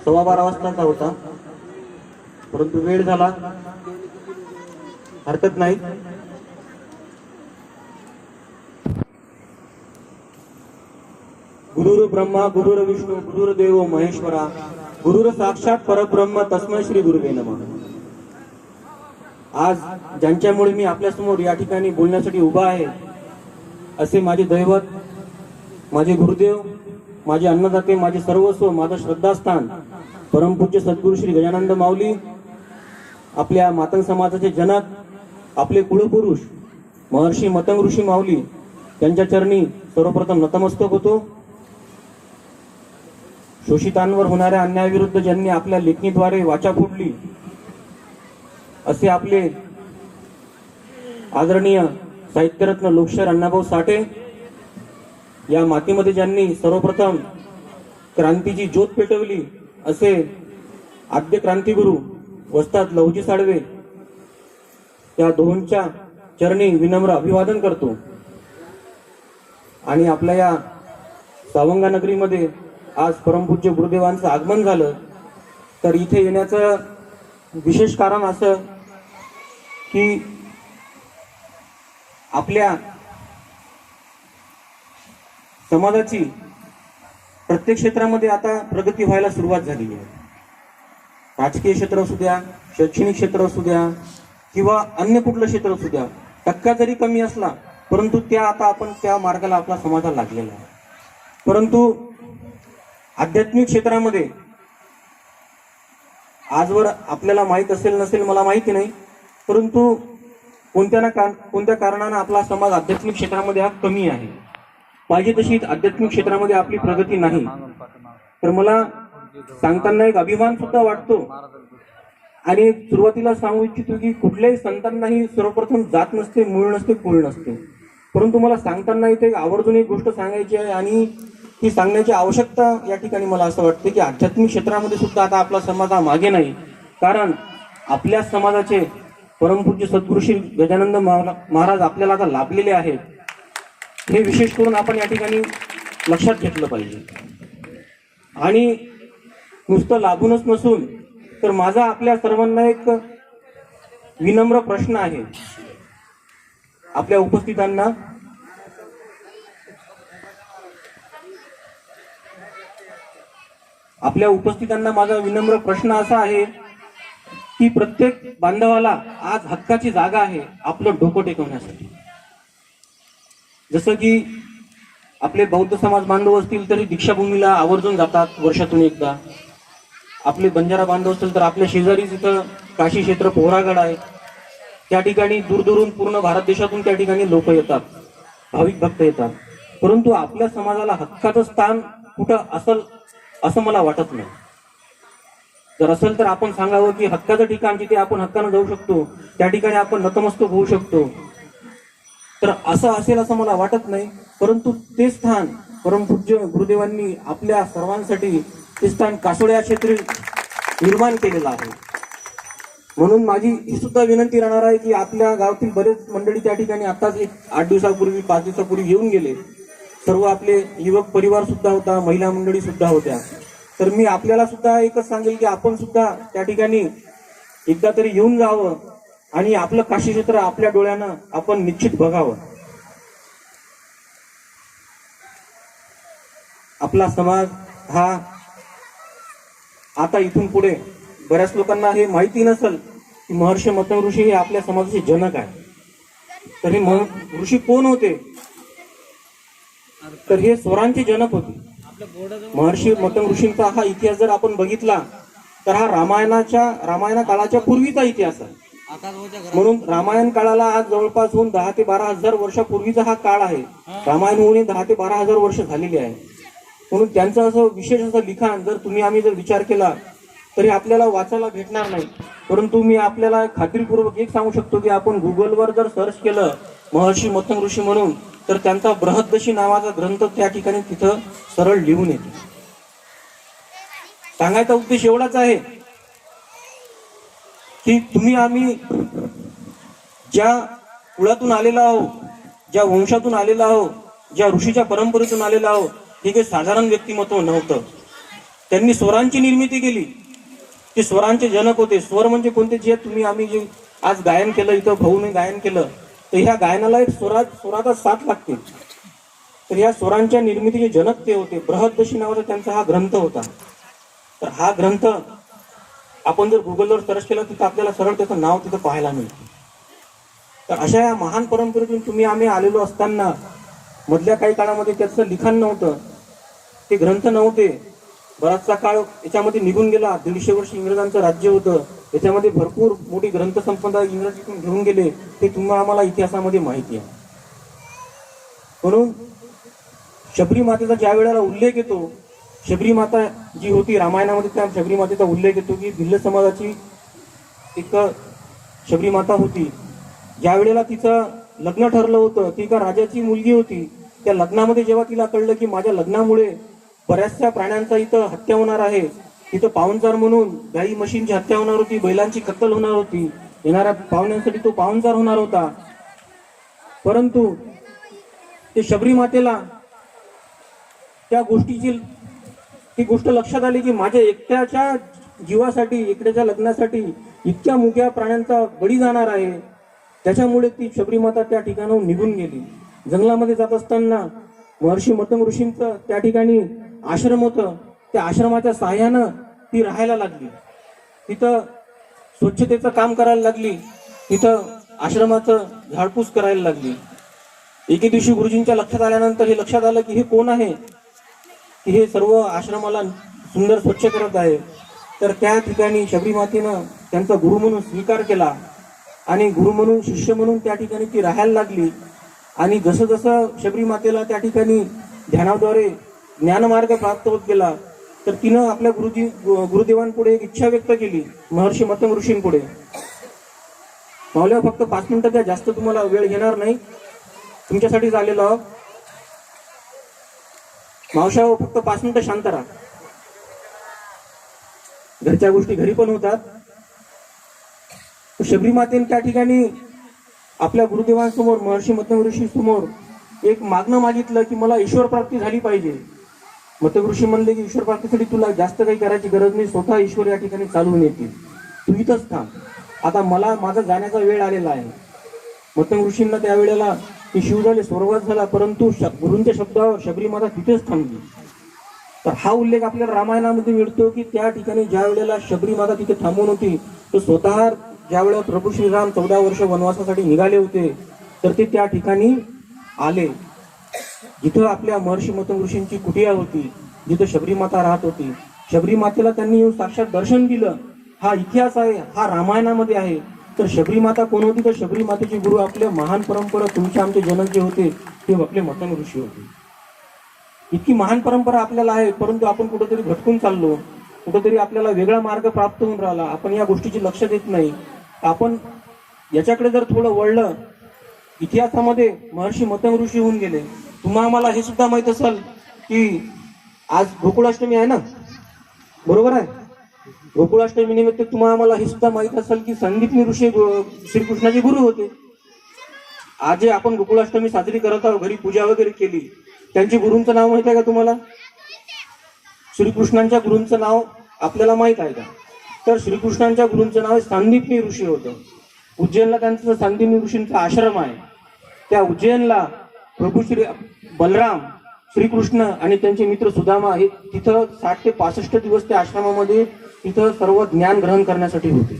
12:15 वाजताचा होता, परंतु वेळ झाला, हरकत नाही. गुरुर ब्रह्मा गुरुर विष्णू गुरुर्देव महेश्वरा गुरुर साक्षात परब्रह्म तस्मै श्री गुरुवे नमः. आज ज्यांच्यामुळे मी आपल्यासमोर या ठिकाणी बोलण्यासाठी उभा आहे असे माझे दैवत, माझे गुरुदेव, माझे अन्नदाते, माझे सर्वस्व, माझं श्रद्धास्थान परमपूज्य सद्गुरू श्री गजानंद माऊली, आपल्या मातंग समाजाचे जनक, आपले कुलपुरुष महर्षी मतंग ऋषी माऊली यांच्या चरणी सर्वप्रथम नतमस्तक होतो. शोषितांवर होणाऱ्या अन्यायाविरुद्ध ज्यांनी आपल्या लेखणीद्वारे वाचा फोडली असे आपले आदरणीय साहित्यरत्न लोकशाहीर अण्णाभाऊ साठे, या मातीमध्ये ज्यांनी सर्वप्रथम क्रांतीची ज्योत पेटवली असे आद्य क्रांतिगुरु वस्ताद लहुजी साळवे, त्या दोहोंच्या चरणी विनम्र अभिवादन करतो. आणि आपल्या या सावंगा नगरीमध्ये आज परमपूज्य गुरुदेवांचं आगमन झालं, तर इथे येण्याचं विशेष कारण असं की आपल्या समाजाची प्रत्येक क्षेत्रामध्ये आता प्रगती व्हायला सुरुवात झाली आहे. राजकीय क्षेत्र असू द्या, शैक्षणिक क्षेत्र असू द्या किंवा अन्य कुठलं क्षेत्र असू द्या, टक्का जरी कमी असला परंतु आपण त्या मार्गाला आपला समाजाला लागलेला आहे. परंतु आध्यात्मिक क्षेत्रामध्ये आजवर आपल्याला माहीत असेल नसेल मला माहिती नाही, परंतु कोणत्या कारणानं आपला समाज आध्यात्मिक क्षेत्रामध्ये हा कमी आहे. पाहिजे तशी आध्यात्मिक क्षेत्रामध्ये आपली प्रगती नाही. तर मला सांगताना एक अभिमान सुद्धा वाटतो आणि सुरुवातीला सांगू इच्छितो की कुठल्याही संतांनाही सर्वप्रथम जात नसते, मूळ नसते, कुळ नसते. परंतु मला सांगताना इथे आवर्जून एक गोष्ट सांगायची आहे आणि ही सांगण्याची आवश्यकता या ठिकाणी मला असं वाटते की आध्यात्मिक क्षेत्रामध्ये सुद्धा आता आपला समाज हा मागे नाही. कारण आपल्या समाजाचे परमपूज्य सद्गुरू श्री गजानंद महाराज आपल्याला आता लाभलेले आहेत. हे विशेष करून आपण या ठिकाणी लक्षात घेतलं पाहिजे. आणि नुसतं लाभूनच नसून तर माझा आपल्या सर्वांना एक विनम्र प्रश्न आहे आपल्या उपस्थितांना. माझा विनम्र प्रश्न असा आहे की प्रत्येक बांधवाला आज हक्काची जागा आहे आपलं डोकं टेकवण्यासाठी. जसं की आपले बौद्ध समाज बांधव असतील तरी दीक्षाभूमीला आवर्जून जातात वर्षातून एकदा. आपले बंजारा बांधव असतील तर आपल्या शेजारीच इथं काशी क्षेत्र पोहरागड आहे, त्या ठिकाणी दूरदूरून पूर्ण भारत देशातून त्या ठिकाणी लोक येतात, भाविक भक्त येतात. परंतु आपल्या समाजाला हक्काचं स्थान कुठं असेल असं मला वाटत नाही. जर असेल तर आपण सांगावं की हक्काचं ठिकाण जिथे आपण हक्कानं जाऊ शकतो, त्या ठिकाणी आपण नतमस्तक होऊ शकतो. तर असं असेल असं मला वाटत नाही. परंतु ते स्थान परमपूज्य गुरुदेवांनी आपल्या सर्वांसाठी ते स्थान कासोड्या क्षेत्री निर्माण केलेलं आहे. म्हणून माझी ही सुद्धा विनंती राहणार आहे की आपल्या गावातील बरेच मंडळी त्या ठिकाणी आताच 8 दिवसापूर्वी 5 दिवसापूर्वी येऊन गेले. सर्व आपले युवक परिवार सुद्धा होता, महिला मंडळी सुद्धा होत्या. तर मी आपल्याला सुद्धा एकच सांगेल की आपण सुद्धा त्या ठिकाणी एकदा तरी येऊन जावं आणि आपलं काशी क्षेत्र आपल्या डोळ्यानं आपण निश्चित बघावं. आपला समाज हा आता इथून पुढे बऱ्याच लोकांना हे माहिती नसेल की महर्षी मतंग ऋषी हे आपल्या समाजाचे जनक आहे. तर हे ऋषी कोण होते? तर हे स्वरांचे जनक होते. महर्षी मतंग ऋषींचा हा इतिहास जर आपण बघितला तर हा रामायण काळाच्या पूर्वीचा इतिहास आहे. म्हणून रामायण काळाला आज जवळपास होऊन 10 ते 12 हजार वर्षापूर्वीचा हा काळ आहे. रामायण होऊन 10 ते 12 हजार वर्ष झालेली आहे. म्हणून त्यांचं असं विशेष असं लिखाण जर आम्ही विचार केला तरी आपल्याला वाचायला भेटणार नाही. परंतु मी आपल्याला खात्रीपूर्वक एक सांगू शकतो की आपण गुगलवर जर सर्च केलं महर्षी मतंग ऋषी म्हणून तर त्यांचा बृहद्दशी नावाचा ग्रंथ त्या ठिकाणी तिथं सरळ लिहून येते. सांगायचा उद्देश एवढाच आहे की आम्ही ज्या कुळातून आलेला आहोत, ज्या वंशातून आलेला आहोत, ज्या ऋषीच्या परंपरेतून आलेला आहोत, हे काही साधारण व्यक्तिमत्व नव्हतं. त्यांनी स्वरांची निर्मिती केली. ते स्वरांचे जनक होते. स्वर म्हणजे कोणते, जे तुम्ही आम्ही जे आज गायन केलं, इथं भाऊने गायन केलं, तर ह्या गायनाला एक स्वराचा साथ लागते. तर या स्वरांच्या निर्मितीचे जनक ते होते. बृहददशी नावाचा त्यांचा हा ग्रंथ होता. तर हा ग्रंथ आपण जर गुगलवर सर्च केलं तिथं आपल्याला सरळ त्याचं नाव तिथं पाहायला मिळतं. तर अशा या महान परंपरेतून तुम्ही आम्ही आलेलो असताना मधल्या काही काळामध्ये त्याचं लिखाण नव्हतं, ते ग्रंथ नव्हते. बराचसा काळ याच्यामध्ये निघून गेला. 150 वर्ष इंग्रजांचं राज्य होतं. याच्यामध्ये भरपूर मोठी ग्रंथसंपदा इंग्रजीतून घेऊन गेले. ते तुम्हाला आम्हाला इतिहासामध्ये माहिती आहे. म्हणून शबरी मातेचा ज्या वेळेला उल्लेख येतो, शबरी माता जी होती रामायणामध्ये, त्या शबरी मातेचा उल्लेख येतो की भिल्ल समाजाची एक शबरी माता होती. ज्या वेळेला तिचं लग्न ठरलं होतं, ती एका राजाची मुलगी होती. त्या लग्नामध्ये जेव्हा तिला कळलं की माझ्या लग्नामुळे बऱ्याचशा प्राण्यांचा इथं हत्या होणार आहे, तिथं पाहुणचार म्हणून गाई म्हशींची हत्या होणार होती, बैलांची कत्तल होणार होती, येणाऱ्या पाहुण्यांसाठी तो पाहुणचार होणार होता. परंतु ते शबरी मातेला त्या गोष्टीची ती गोष्ट लक्षात आली की माझ्या एकट्याच्या जीवासाठी, एकट्याच्या लग्नासाठी इतक्या मुक्या प्राण्यांचा बळी जाणार आहे. त्याच्यामुळे ती शबरी माता त्या ठिकाणाहून निघून गेली. जंगलामध्ये जात असताना महर्षी मतंग ऋषींचं त्या ठिकाणी आश्रम होतं. त्या आश्रमाच्या साह्यानं ती राहायला लागली. तिथं स्वच्छतेचं काम करायला लागली. तिथं आश्रमाचं झाडपूस करायला लागली. एके दिवशी गुरुजींच्या लक्षात आल्यानंतर हे लक्षात आलं की हे कोण आहे, की हे सर्व आश्रमाला सुंदर स्वच्छ करत आहे. तर त्या ठिकाणी शबरी मातेनं त्यांचा गुरु म्हणून स्वीकार केला आणि गुरु म्हणून, शिष्य म्हणून त्या ठिकाणी ती राहायला लागली. आणि जसं जसं शबरी मातेला त्या ठिकाणी ध्यानाद्वारे ज्ञानमार्ग प्राप्त होत गेला, तर तिनं आपल्या गुरुदेवांपुढे एक इच्छा व्यक्त केली, महर्षी मतंग ऋषींपुढे. मावल्या फक्त 5 मिनिटं द्या, जास्त तुम्हाला वेळ घेणार नाही, तुमच्यासाठीच आलेलो आहोत. मावशा फक्त 5 मिनिटं शांत राहा. घरच्या गोष्टी घरी पण होतात. शबरी मातेने त्या ठिकाणी आपल्या गुरुदेवांसमोर, महर्षी मतंग ऋषी समोर एक मागणं मागितलं की मला ईश्वर प्राप्ती झाली पाहिजे. मतंग ऋषी म्हणले की ईश्वर प्राप्तीसाठी तुला जास्त काही करायची गरज नाही, स्वतः ईश्वर या ठिकाणी चालवून येतील, तू इथंच थांब, आता माझा जाण्याचा वेळ आलेला आहे. मतंग ऋषींना त्यावेळेला ते शिव झाले, स्वर्गवास झाला, परंतु गुरूंच्या शब्दावर शबरी माता तिथेच थांबली. तर हा उल्लेख आपल्याला रामायणामध्ये मिळतो की त्या ठिकाणी ज्या वेळेला शबरी माता तिथे थांबून होती, तो स्वतः ज्या वेळेला प्रभू श्रीराम 14 वर्ष वनवासासाठी निघाले होते, तर ते त्या ठिकाणी आले जिथं आपल्या महर्षी मतंग ऋषींची कुटिया होती, जिथं शबरी माता राहत होती. शबरी मातेला त्यांनी येऊन साक्षात दर्शन दिलं. हा इतिहास आहे, हा रामायणामध्ये आहे. तर शबरी माता कोण होती? तर शबरी मातेचे गुरु आपल्या महान परंपरा, तुमचे आमचे जनक जे होते ते आपले मतंग ऋषी होते. इतकी महान परंपरा आपल्याला आहे, परंतु आपण कुठेतरी भटकून चाललो, कुठेतरी आपल्याला वेगळा मार्ग प्राप्त होऊन राहिला, आपण या गोष्टीची लक्ष देत नाही. आपण याच्याकडे जर थोडं वळलं, इतिहासामध्ये महर्षी मतंग ऋषी होऊन गेले. तुम्हा आम्हाला हे सुद्धा माहित असेल की आज गोकुळाष्टमी आहे ना, बरोबर आहे? गोकुळाष्टमी निमित्त तुम्हाला आम्हाला हे सुद्धा माहित असेल की संदीपनी ऋषी श्रीकृष्णाचे गुरु होते. आज जे आपण गोकुळाष्टमी साजरी करत आहोत, घरी पूजा वगैरे केली, त्यांच्या गुरूंचं नाव माहित आहे का तुम्हाला? श्रीकृष्णांच्या गुरूंचं नाव आपल्याला माहित आहे का? तर श्रीकृष्णांच्या गुरूंचं नाव संदीपनी ऋषी होतं. उज्जैनला त्यांचं संदीपनी ऋषींचा आश्रम आहे. त्या उज्जैनला प्रभू श्री बलराम, श्रीकृष्ण आणि त्यांचे मित्र सुदामा हे तिथं 60 ते 65 दिवस त्या आश्रमामध्ये तिथं सर्व ज्ञान ग्रहण करण्यासाठी होते.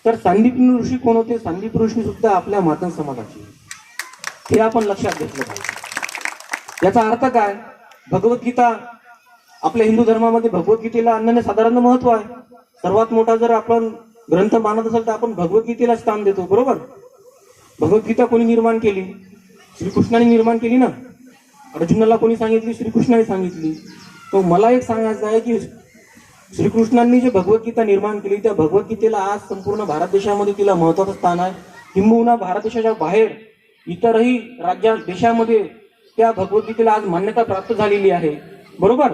तर संदीपनी ऋषी कोण होते? संदीप ऋषी सुद्धा आपल्या मातंग समाजाचे, हे आपण लक्षात घेतलं पाहिजे. याचा अर्थ काय? भगवद्गीता, आपल्या हिंदू धर्मामध्ये भगवद्गीतेला अनन्यसाधारण महत्व आहे. सर्वात मोठा जर आपण ग्रंथ मानत असेल तर आपण भगवद्गीतेला स्थान देतो, बरोबर? भगवद्गीता कोणी निर्माण केली? श्रीकृष्णाने निर्माण केली ना. अर्जुनाला कोणी सांगितली? श्रीकृष्णाने सांगितली. तो मला एक सांगायचं आहे की श्रीकृष्णांनी जे भगवद्गीता निर्माण केली, त्या भगवद्गीतेला आज संपूर्ण भारत देशामध्ये तिला महत्वाचं स्थान आहे. किंबहुना भारत देशाच्या बाहेर इतरही देशामध्ये त्या भगवद्गीतेला आज मान्यता प्राप्त झालेली आहे, बरोबर?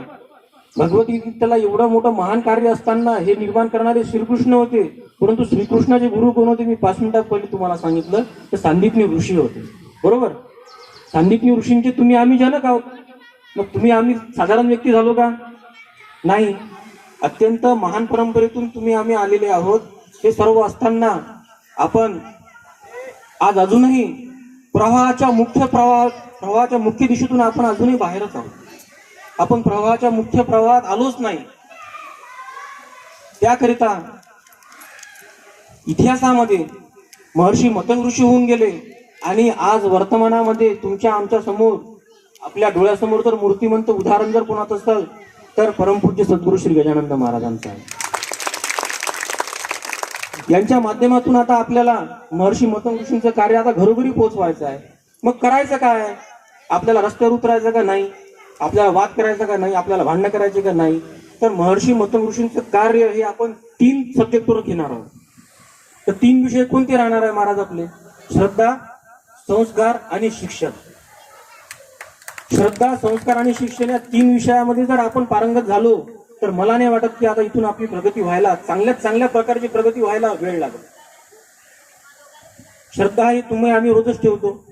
भगवद्गीतेला एवढं मोठं महान कार्य असताना हे निर्माण करणारे श्रीकृष्ण होते, परंतु श्रीकृष्णाचे गुरु कोण होते? मी 5 मिनिटात पहिले तुम्हाला सांगितलं, ते संदीपनी ऋषी होते, बरोबर? संदीपनी ऋषींचे तुम्ही आम्ही जनक आहोत. मग तुम्ही आम्ही साधारण व्यक्ती झालो का? नाही. अत्यंत महान परंपरेतून तुम्ही आम्ही आलेले आहोत. हे सर्व असताना आपण आज अजूनही प्रवाहाच्या मुख्य दिशेतून आपण अजूनही बाहेरच आहोत. आपण प्रवाहाच्या मुख्य प्रवाहात आलोच नाही. त्याकरिता इतिहासामध्ये महर्षी मतंग ऋषी होऊन गेले आणि आज वर्तमानामध्ये तुमच्या आमच्या समोर आपल्या डोळ्यासमोर जर मूर्तिमंत उदाहरण जर कोणाचं असेल तर परमपूज्य सद्गुरू श्री गजानंद महाराजांचं आहे. यांच्या माध्यमातून आता आपल्याला महर्षी मतंग ऋषींचं कार्य आता घरोघरी पोहोचवायचं आहे. मग करायचं काय? आपल्याला रस्त्यावर उतरायचं का नाही? आपल्याला वाद करायचा का नाही? आपल्याला भांडणं करायचे का नाही? तर महर्षी मतंग ऋषींचं कार्य हे आपण 3 सब्जेक्टवर घेणार आहोत. तर 3 विषय कोणते राहणार आहे महाराज आपले? श्रद्धा, संस्कार आणि शिक्षण. श्रद्धा, संस्कार आणि शिक्षण या 3 विषयामध्ये जर आपण पारंगत झालो तर मला नाही वाटत की आता इथून आपली प्रगती व्हायला, चांगल्यात चांगल्या प्रकारची प्रगती व्हायला वेळ लागेल. श्रद्धा ही तुम्ही आम्ही रोजच ठेवतो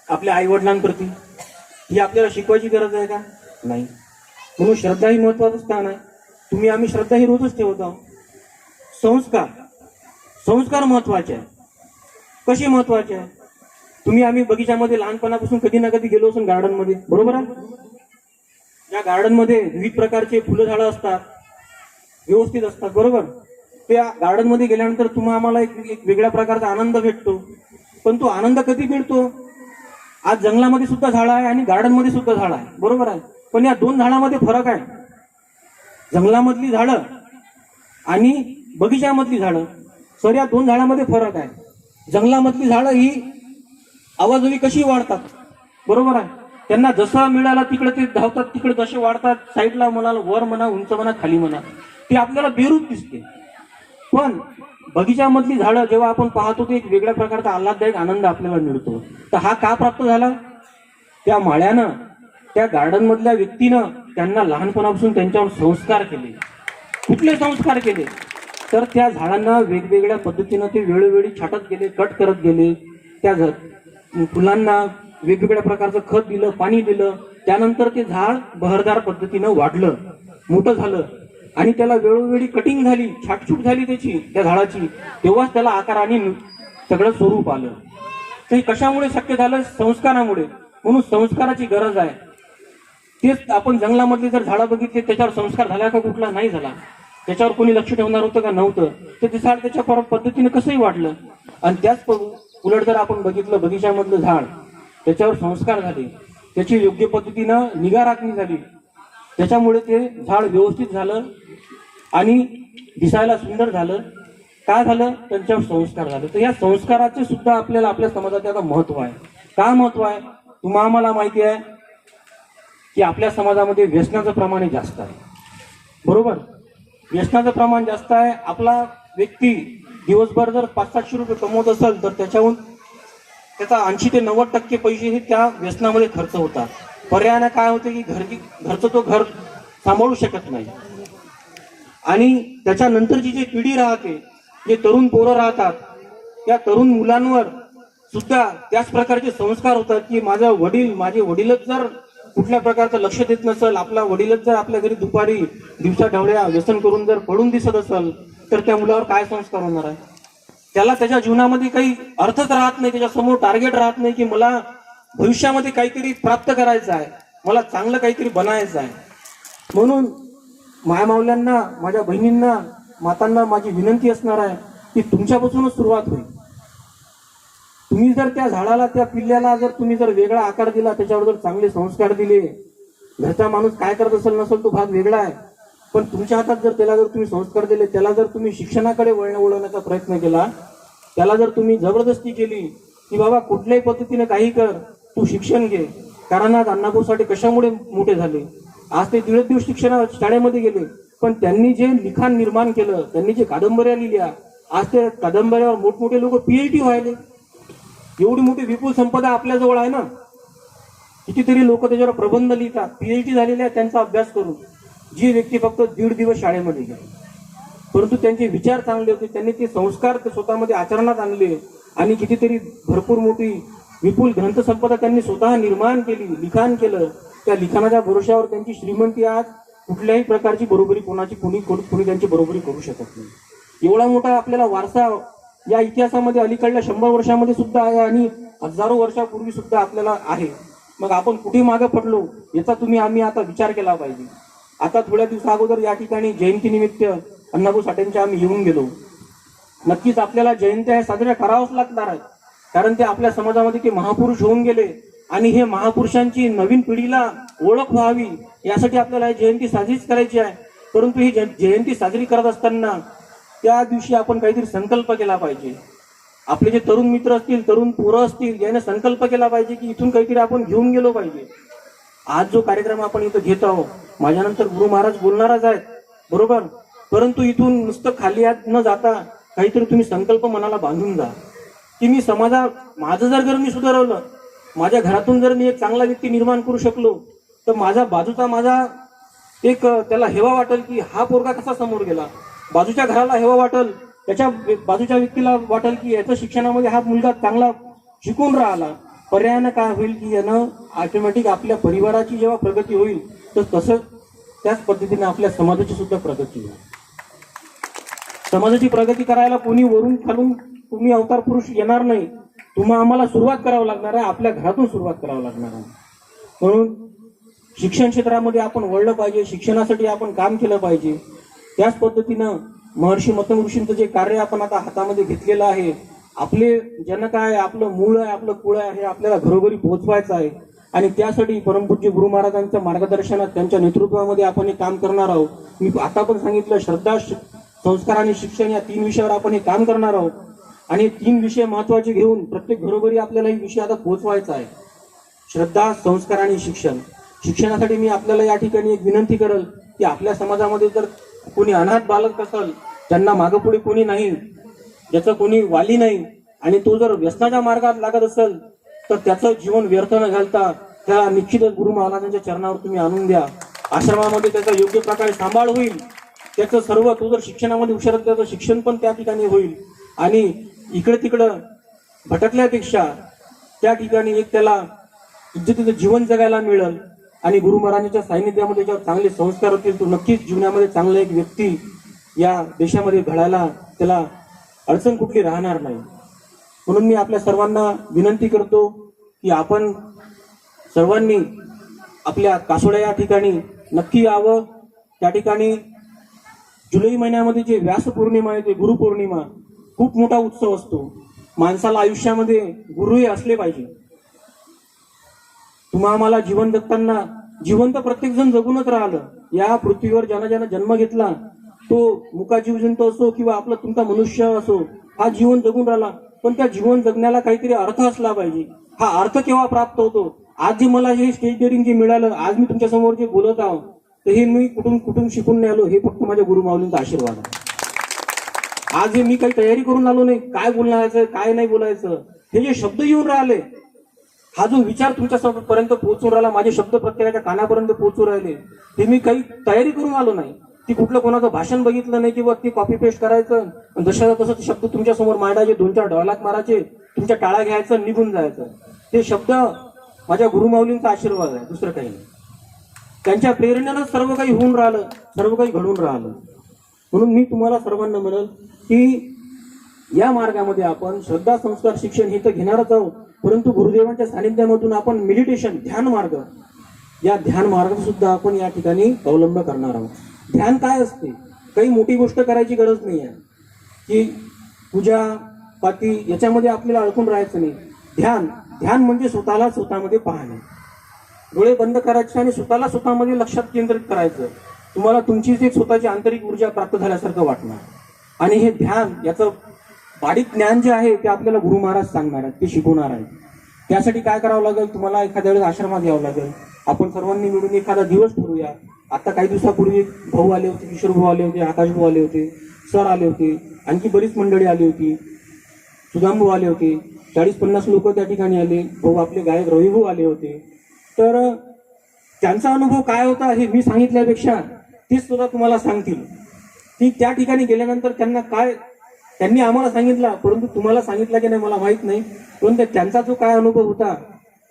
आपल्या आई वडिलांप्रती. ही आपल्याला शिकवायची गरज आहे का? नाही. म्हणून श्रद्धा ही महत्वाचं स्थान आहे. तुम्ही आम्ही श्रद्धा ही रोजच ठेवतो. संस्कार महत्वाचे आहे. कसे महत्वाचे आहे? तुम्ही आम्ही बगीच्यामध्ये लहानपणापासून कधी ना कधी गेलो असून गार्डन मध्ये, बरोबर आहे? या गार्डन मध्ये विविध प्रकारचे फुलं झाडं असतात, व्यवस्थित असतात, बरोबर? त्या गार्डन मध्ये गेल्यानंतर तुम्हाला आम्हाला एक वेगळ्या प्रकारचा आनंद भेटतो. पण तो आनंद कधी मिळतो? आज जंगलामध्ये सुद्धा झाड आहे आणि गार्डन मध्ये सुद्धा झाड आहे, बरोबर आहे? पण या 2 झाडांमध्ये फरक आहे. जंगलामधली झाडं आणि बगीच्यामधली झाडं, सर या 2 झाडांमध्ये फरक आहे. जंगलामधली झाडं ही आवाजोवी कशी वाढतात, बरोबर आहे? त्यांना जसं मिळालं तिकडे ते धावतात, तिकडे जसे वाढतात, साईडला म्हणा, वर म्हणा, उंच म्हणा, खाली म्हणा, ती आपल्याला बेरूप दिसते. पण बगीच्यामधली झाडं जेव्हा आपण पाहतो ते एक वेगळ्या प्रकारचा आल्हाददायक आनंद आपल्याला मिळतो. तर हा का प्राप्त झाला? त्या माळ्यानं, त्या गार्डन मधल्या व्यक्तीनं त्यांना लहानपणापासून त्यांच्यावर संस्कार केले. कुठले संस्कार केले? तर त्या झाडांना वेगवेगळ्या पद्धतीनं ते वेळोवेळी छाटत गेले, कट करत गेले. त्या फुलांना वेगवेगळ्या प्रकारचं खत दिलं, पाणी दिलं. त्यानंतर ते झाड बहरदार पद्धतीनं वाढलं, मोठं झालं आणि त्याला वेळोवेळी कटिंग झाली, छाटछूट झाली त्याची, त्या झाडाची. तेव्हाच त्याला आकार आणि सगळं स्वरूप आलं. ते कशामुळे शक्य झालं? संस्कारामुळे. म्हणून संस्काराची गरज आहे. तेच आपण जंगलामधली जर झाडं बघितली त्याच्यावर संस्कार झाला का? कुठला नाही झाला. त्याच्यावर कोणी लक्ष ठेवणार होतं का? नव्हतं. तर ते झाड त्याच्या पद्धतीने कसंही वाढलं. आणि त्याच उलट जर आपण बघितलं बगीच्यामधलं झाड, त्याच्यावर संस्कार झाले, त्याची योग्य पद्धतीनं निगा राखणी झाली, त्याच्यामुळे ते झाड व्यवस्थित झालं आणि दिसायला सुंदर झालं. काय झालं? त्यांच्यावर संस्कार झाले. तर या संस्काराचे सुद्धा आपल्याला आपल्या समाजात आता महत्व आहे. का महत्व आहे? तुम्हाला आम्हाला माहिती आहे की आपल्या समाजामध्ये व्यसनाचं प्रमाण जास्त आहे, बरोबर? व्यसनाचं प्रमाण जास्त आहे. आपला व्यक्ती दिवसभर जर 500-700 रुपये कमवत असेल तर त्याच्याहून त्याचा 80 ते 90% पैसे हे त्या व्यसनामध्ये खर्च होतात. पर्यायाने काय होते की घरचं तो घर सांभाळू शकत नाही. आणि त्याच्यानंतरची जी पिढी राहते, जे तरुण पोरं राहतात, त्या तरुण मुलांवर सुद्धा त्याच प्रकारचे संस्कार होतात की माझे वडीलच जर कुठल्या प्रकारचं लक्ष देत नसेल, आपला वडीलच जर आपल्या घरी दुपारी दिवसा ढवळ्या व्यसन करून जर पडून दिसत असेल तर त्या मुलावर काय संस्कार होणार आहे? त्याला त्याच्या जीवनामध्ये काही अर्थच राहत नाही, त्याच्यासमोर टार्गेट राहत नाही की मला भविष्यामध्ये काहीतरी प्राप्त करायचं आहे, मला चांगलं काहीतरी बनायचं आहे. म्हणून मायामाऊल्यांना, माझ्या बहिणींना, मातांना माझी विनंती असणार आहे की तुमच्यापासूनच सुरुवात होईल. तुम्ही जर त्या झाडाला, त्या पिल्ल्याला जर तुम्ही जर वेगळा आकार दिला, त्याच्यावर जर चांगले संस्कार दिले, घरचा माणूस काय करत असेल नसेल तो भाग वेगळा आहे, पण तुमच्या हातात जर त्याला जर तुम्ही संस्कार दिले, त्याला जर तुम्ही शिक्षणाकडे वळवण्याचा प्रयत्न केला, त्याला जर तुम्ही जबरदस्ती केली की बाबा कुठल्याही पद्धतीने काही कर, तू शिक्षण घे. कारण आज अण्णाभाऊसाठी कशामुळे मोठे झाले? आज ते 1.5 दिवस शाळेमध्ये गेले, पण त्यांनी जे लिखाण निर्माण केलं, त्यांनी जे कादंबऱ्या लिहिल्या, आज ते कादंबऱ्यावर मोठमोठे लोक PhD व्हायले. एवढी मोठी विपुल संपदा आपल्याजवळ आहे ना. कितीतरी लोक त्याच्यावर प्रबंध लिहितात, PhD झालेले आहे त्यांचा अभ्यास करून. जी व्यक्ती फक्त 1.5 दिवस शाळेमध्ये गेली, परंतु त्यांचे विचार चांगले होते, त्यांनी ते संस्कार स्वतःमध्ये आचरणात आणले आणि कितीतरी भरपूर मोठी विपुल ग्रंथसंपदा त्यांनी स्वतः निर्माण केली, लिखाण केलं. त्या लिखाणाच्या भरोश्यावर त्यांची श्रीमंती आज कुठल्याही प्रकारची बरोबरी कोणी त्यांची बरोबरी करू शकत नाही. एवढा मोठा आपल्याला वारसा या इतिहासामध्ये अलीकडल्या 100 वर्षामध्ये सुद्धा आहे आणि हजारो वर्षापूर्वी सुद्धा आपल्याला आहे. मग आपण कुठे मागे पडलो याचा आम्ही आता विचार केला पाहिजे. आता थोड्या दिवसा अगोदर या ठिकाणी जयंतीनिमित्त अण्णाभाऊ साठेंच्या आम्ही येऊन गेलो. नक्कीच आपल्याला जयंत्या हे साजऱ्या करावंच लागणार आहेत, कारण ते आपल्या समाजामध्ये ते महापुरुष होऊन गेले आणि हे महापुरुषांची नवीन पिढीला ओळख व्हावी यासाठी आपल्याला ही जयंती साजरीच करायची आहे. परंतु ही जयंती साजरी करत असताना त्या दिवशी आपण काहीतरी संकल्प केला पाहिजे. आपले जे तरुण मित्र असतील, तरुण पोरं असतील, याने संकल्प केला पाहिजे की इथून काहीतरी आपण घेऊन गेलो पाहिजे. आज जो कार्यक्रम आपण इथं घेत आहोत, माझ्यानंतर गुरु महाराज बोलणारच आहेत, बरोबर, परंतु इथून नुसतं खाली हात न जाता काहीतरी तुम्ही संकल्प मनाला बांधून जा की मी माझं जर मी सुधारवलं, माझ्या घरातून जर मी एक चांगला व्यक्ती निर्माण करू शकलो, तर माझा एक त्याला हेवा वाटेल की हा पोरगा कसा समोर गेला, बाजूच्या घराला हेवा वाटेल, त्याच्या बाजूच्या व्यक्तीला वाटेल की याच्या शिक्षणामध्ये हा मुलगा चांगला शिकून राहिला. पर्यायानं काय होईल की यानं ऑटोमॅटिक आपल्या परिवाराची जेव्हा प्रगती होईल तर तसं त्याच पद्धतीने आपल्या समाजाची सुद्धा प्रगती होईल. समाजाची प्रगती करायला कोणी वरून खालून तुम्ही अवतार पुरुष येणार नाही. आम्हाला सुरुवात करावं लागणार आहे, आपल्या घरातून सुरुवात करावं लागणार आहे. म्हणून शिक्षण क्षेत्रामध्ये आपण वळलं पाहिजे, शिक्षणासाठी आपण काम केलं पाहिजे. त्याच पद्धतीनं महर्षी मतंग ऋषींचं जे कार्य आपण आता हातामध्ये घेतलेलं आहे, आपले जनक आहे, आपलं मूळ आहे, आपलं कुळ आहे, हे आपल्याला घरोघरी पोहोचवायचं आहे. आणि त्यासाठी परमपूज्य गुरु महाराजांच्या मार्गदर्शनात, त्यांच्या नेतृत्वामध्ये आपण हे काम करणार आहोत. मी आता पण सांगितलं, श्रद्धा, संस्कार आणि शिक्षण या 3 विषयावर आपण हे काम करणार आहोत. आणि 3 विषय महत्वाचे घेऊन प्रत्येक घरोघरी आपल्याला हे विषय आता पोहोचवायचा आहे. श्रद्धा, संस्कार आणि शिक्षण. शिक्षणासाठी मी आपल्याला या ठिकाणी एक विनंती करेल की आपल्या समाजामध्ये जर कोणी अनाथ बालक असेल, ज्यांना मागपुढे कोणी नाही, ज्याचं कोणी वाली नाही, आणि तो जर व्यसनाच्या मार्गात लागत असेल, तर त्याचं जीवन व्यर्थ न घालता त्या निश्चितच गुरु महाराजांच्या चरणावर तुम्ही आणून द्या. आश्रमामध्ये त्याचा योग्य प्रकारे सांभाळ होईल. त्याचं सर्व, तो जर शिक्षणामध्ये हुशार असेल तर शिक्षण पण त्या ठिकाणी होईल. आणि इकडे तिकडं भटकल्यापेक्षा त्या ठिकाणी एक त्याला इज्जतीचं जीवन जगायला मिळेल. आणि गुरु महाराजांच्या सानिध्यामध्ये ज्यावर चांगले संस्कार होतील, तो नक्कीच जीवनामध्ये चांगला एक व्यक्ती या देशामध्ये घडायला त्याला अडचण कुठली राहणार नाही. म्हणून मी आपल्या सर्वांना विनंती करतो की आपण सर्वांनी आपल्या कासोड्या या ठिकाणी नक्की यावं. त्या ठिकाणी जुलै महिन्यामध्ये जे व्यास पौर्णिमा आहे, ते गुरुपौर्णिमा, खूप मोठा उत्सव असतो. माणसाला आयुष्यामध्ये गुरुही असले पाहिजे. आम्हाला जीवन जगताना जिवंत प्रत्येक जण जगूनच राहिलं. या पृथ्वीवर ज्यानं जन्म घेतला, तो मुका जीवजंतू असो किंवा आपला तुमचा मनुष्य असो, हा जीवन जगून राहिला. पण त्या जीवन जगण्याला काहीतरी अर्थ असला पाहिजे. हा अर्थ केव्हा प्राप्त होतो? आज जे मला हे स्टेज डेअरिंग जे मिळालं, आज मी तुमच्या समोर जे बोलत आहो, तर हे मी कुठून शिकून नाही आलो, हे फक्त माझ्या गुरु माऊलींचा आशीर्वाद आहे. आज हे मी काही तयारी करून आलो नाही, काय बोलायचं काय नाही बोलायचं, हे जे शब्द येऊन राहिले, हा जो विचार तुमच्यापर्यंत पोहोचून राहिला, माझे शब्द प्रत्येकाच्या कानापर्यंत पोहोचून राहिले, हे मी काही तयारी करून आलो नाही. ती कुठलं कोणाचं भाषण बघितलं नाही किंवा ती कॉपी पेस्ट करायचं, जशाला तसं शब्द तुमच्या समोर मांडायचे, 2-4 डॉलाक मारायचे, तुमच्या टाळा घ्यायचं, निघून जायचं. ते शब्द माझ्या गुरुमाऊलींचा आशीर्वाद आहे, दुसरं काही नाही. त्यांच्या प्रेरणेनं सर्व काही होऊन राहिलं, सर्व काही घडून राहिलं. म्हणून मी तुम्हाला सर्वांना म्हणेल की या मार्गामध्ये आपण श्रद्धा, संस्कार, शिक्षण हे तर घेणारच आहोत, परंतु गुरुदेवांच्या सानिध्यामधून आपण मेडिटेशन, ध्यान मार्ग, या ध्यान मार्ग सुद्धा आपण या ठिकाणी अवलंब करणार आहोत. ध्यान काय असते? काही मोठी गोष्ट करायची गरज नाही आहे की पूजा पाती याच्यामध्ये आपल्याला अडकून राहायचं नाही. ध्यान म्हणजे स्वतःमध्ये पाहणे, डोळे बंद करायचे आणि स्वतःमध्ये लक्षात केंद्रित करायचं. तुम्हाला तुमचीच एक स्वतःची आंतरिक ऊर्जा प्राप्त झाल्यासारखं वाटणार. आणि हे ध्यान, याचं बारीक ज्ञान जे आहे ते आपल्याला गुरु महाराज सांगणार आहेत, ते शिकवणार आहेत. त्यासाठी काय करावं लागेल? तुम्हाला एखाद्या वेळेस आश्रमात यावं लागेल. आपण सर्वांनी मिळून एखादा दिवस ठरवूया. आता काही दिवसापूर्वी भाऊ आले होते, किशोर भाऊ आले होते, आकाश भाऊ आले होते, सर आले होते, आणखी बरीच मंडळी आली होती, सुदाम भाऊ आले होते, 40-50 लोक त्या ठिकाणी आले. भाऊ आपले गायक रवी भाऊ आले होते. तर त्यांचा अनुभव काय होता हे मी सांगितल्यापेक्षा तेच सुद्धा तुम्हाला सांगतील की त्या ठिकाणी गेल्यानंतर त्यांनी आम्हाला सांगितलं, परंतु तुम्हाला सांगितलं की नाही मला माहित नाही, परंतु त्यांचा जो काय अनुभव होता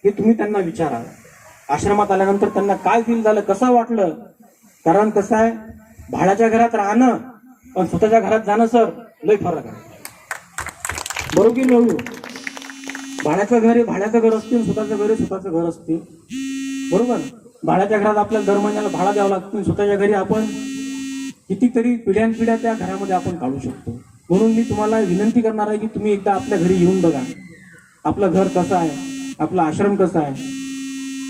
हे तुम्ही त्यांना विचारा. आश्रमात आल्यानंतर त्यांना काय फील झालं, कसं वाटलं, कारण कसं आहे, भाड्याच्या घरात राहणं पण स्वतःच्या घरात जाणं सर लय फरक आहे. बरोबर की नाही? भाड्याचं घर हे भाड्याचं घर असते, स्वतःचं घर हे स्वतःचं घर असते. बरोबर. भाड्याच्या घरात आपल्याला दर महिन्याला भाडा द्यावा लागतो, स्वतःच्या घरी आपण कितीतरी पिढ्यानपिढ्या त्या घरामध्ये आपण काढू शकतो. म्हणून मी तुम्हाला विनंती करणार आहे की तुम्ही एकदा आपल्या घरी येऊन बघा, आपलं घर कसं आहे, आपला आश्रम कसा आहे.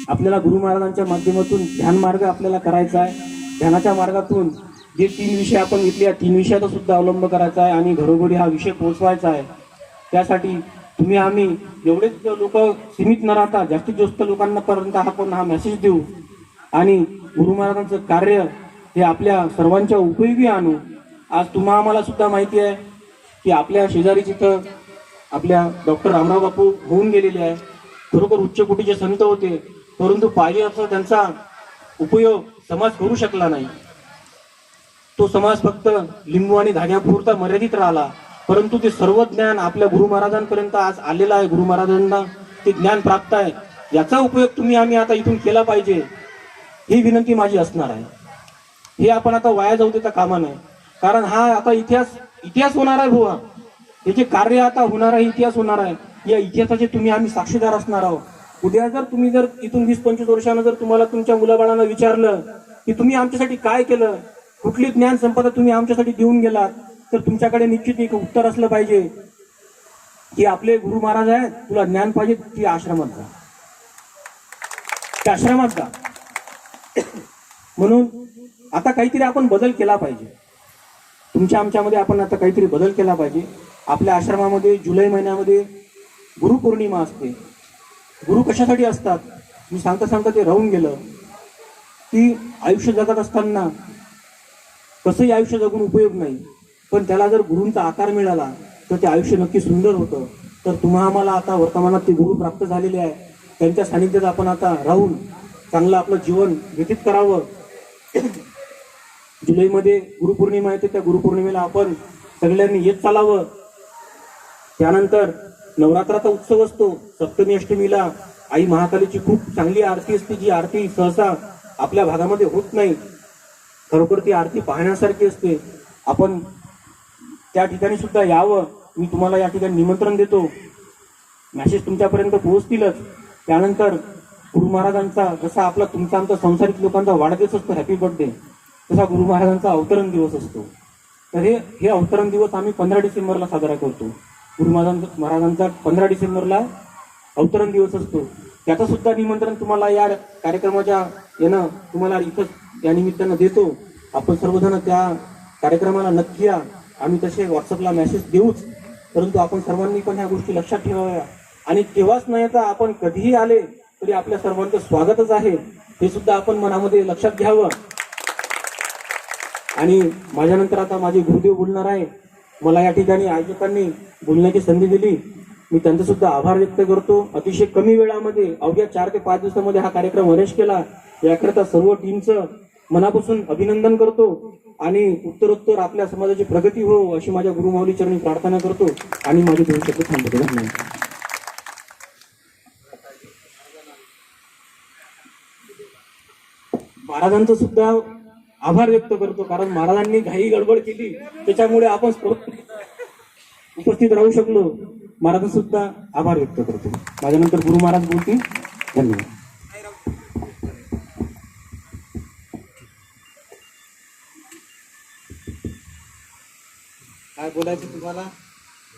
आपल्याला गुरु महाराजांच्या माध्यमातून ध्यान मार्ग आपल्याला करायचा आहे. ध्यानाच्या मार्गातून जे 3 विषय आपण घेतले, या 3 विषयाचा सुद्धा अवलंब करायचा आहे आणि घरोघरी हा विषय पोहोचवायचा आहे. त्यासाठी तुम्ही आम्ही एवढेच लोक सीमित न राहता जास्तीत जास्त लोकांना पर्यंत आपण हा मेसेज देऊ आणि गुरु महाराजांचं कार्य हे आपल्या सर्वांच्या उपयोगी आणू. आज तुम्हा आम्हाला सुद्धा माहिती आहे की आपल्या शेजारी तिथं आपल्या डॉक्टर रामराव बापू होऊन गेलेले आहे. खरोखर उच्च कोटीचे संत होते, परंतु पाहिजे असं त्यांचा उपयोग समाज करू शकला नाही. तो समाज फक्त लिंबू आणि धाग्यापुरता मर्यादित राहिला. परंतु ते सर्व ज्ञान आपल्या गुरु महाराजांपर्यंत आज आलेलं आहे. गुरु महाराजांना ते ज्ञान प्राप्त आहे. याचा उपयोग तुम्ही आम्ही आता इथून केला पाहिजे, ही विनंती माझी असणार आहे. हे आपण आता वाया जाऊ देता कामा नये. कारण हा आता इतिहास होणार आहे बुवा. हे जे कार्य आता होणार आहे, इतिहास होणार आहे. या इतिहासाचे तुम्ही आम्ही साक्षीदार असणार आहोत. उद्या जर तुम्ही जर इथून 20-25 वर्षानं जर तुम्हाला तुमच्या मुलाबाळांना विचारलं की तुम्ही आमच्यासाठी काय केलं, कुठली ज्ञान संपदा तुम्ही आमच्यासाठी देऊन गेलात, तर तुमच्याकडे निश्चित एक उत्तर असलं पाहिजे की आपले गुरु महाराज आहेत, तुला ज्ञान पाहिजे ती आश्रमात जा, त्या आश्रमात जा. म्हणून आता काहीतरी आपण बदल केला पाहिजे. तुमच्या आमच्यामध्ये आपण आता काहीतरी बदल केला पाहिजे. आपल्या आश्रमामध्ये जुलै महिन्यामध्ये गुरुपौर्णिमा असते. गुरु कशासाठी असतात मी सांगता सांगता ते राहून गेलं की आयुष्य जगत असताना कसंही आयुष्य जगून उपयोग नाही, पण त्याला जर गुरूंचा आकार मिळाला तर ते आयुष्य नक्की सुंदर होतं. तर तुम्हा आम्हाला आता वर्तमानात ते गुरु प्राप्त झालेले आहे. त्यांच्या सानिध्यात आपण आता राहून चांगलं आपलं जीवन व्यतीत करावं. जुलैमध्ये गुरुपौर्णिमा येते, त्या गुरुपौर्णिमेला आपण सगळ्यांनी येत चालावं. त्यानंतर नवरात्राचा उत्सव असतो. सप्तमी अष्टमीला आई महाकालीची खूप चांगली आरती असते, जी आरती सहसा आपल्या भागामध्ये होत नाही. खरोखर ती आरती पाहण्यासारखी असते. आपण त्या ठिकाणी सुद्धा यावं. मी तुम्हाला या ठिकाणी निमंत्रण देतो. मॅसेज तुमच्यापर्यंत पोहोचतीलच. त्यानंतर गुरु महाराजांचा जसा आपला तुमचा आमचा संसारिक लोकांचा वाढदिवस असतो, हॅपी बर्थडे, तसा गुरु महाराजांचा अवतरण दिवस असतो. तर हे अवतरण दिवस आम्ही 15 डिसेंबरला साजरा करतो. गुरु महाराजांचा 15 डिसेंबरला अवतरण दिवस असतो. त्याचं सुद्धा निमंत्रण तुम्हाला या कार्यक्रमाच्या यानं तुम्हाला इथंच या निमित्तानं देतो. आपण सर्वजण त्या कार्यक्रमाला नक्की या. आम्ही तसे व्हॉट्सअपला मेसेज देऊच, परंतु आपण सर्वांनी पण ह्या गोष्टी लक्षात ठेवाव्या. आणि तेव्हाच नाही तर आपण कधीही आले तरी आपल्या सर्वांचं स्वागतच आहे, हे सुद्धा आपण मनामध्ये लक्षात घ्यावं. आणि माझ्यानंतर आता माझे गुरुदेव बोलणार आहे. मला या ठिकाणी आयोजकांनी बोलण्याची संधी दिली, मी त्यांचा सुद्धा आभार व्यक्त करतो. अतिशय कमी वेळामध्ये अवघ्या 4 ते 5 दिवसामध्ये हा कार्यक्रम अरेंज केला, याकरता सर्व टीमचं मनापासून अभिनंदन करतो. आणि उत्तरोत्तर आपल्या समाजाची प्रगती हो अशी माझ्या गुरुमाऊली चरणी प्रार्थना करतो आणि माझे 2 शब्द थांबतो. धन्यवाद. महाराजांचं सुद्धा आभार व्यक्त करतो, कारण महाराजांनी घाई गडबड केली त्याच्यामुळे आपण उपस्थित राहू शकलो. महाराजांचा सुद्धा आभार व्यक्त करतो. माझ्यानंतर गुरु महाराज बोलतील. धन्यवाद. काय बोलायचं तुम्हाला?